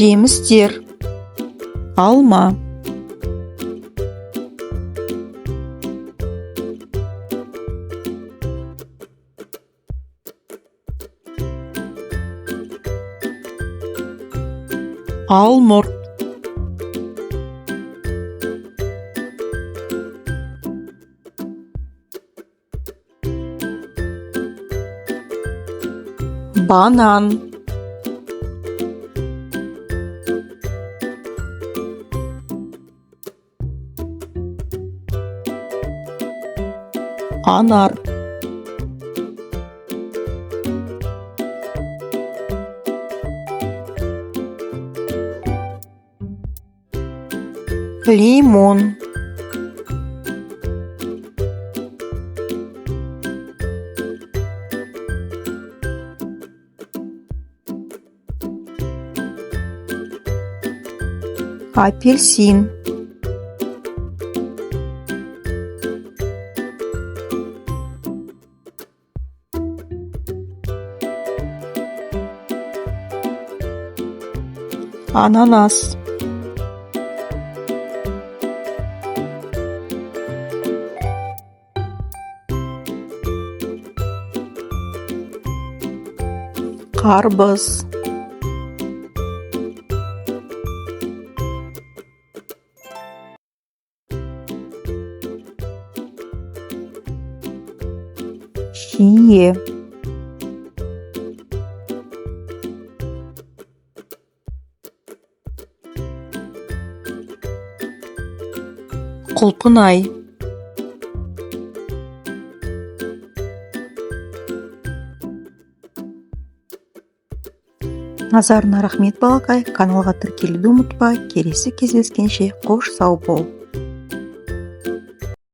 Жемістер: алма, алмұрт, банан, анар, лимон, апельсин, ананас, қарбыз, шие, құлпынай. Назарыңа рахмет балақай. Каналға тіркелуді ұмытпа. Келесі кездескенше қош сау бол.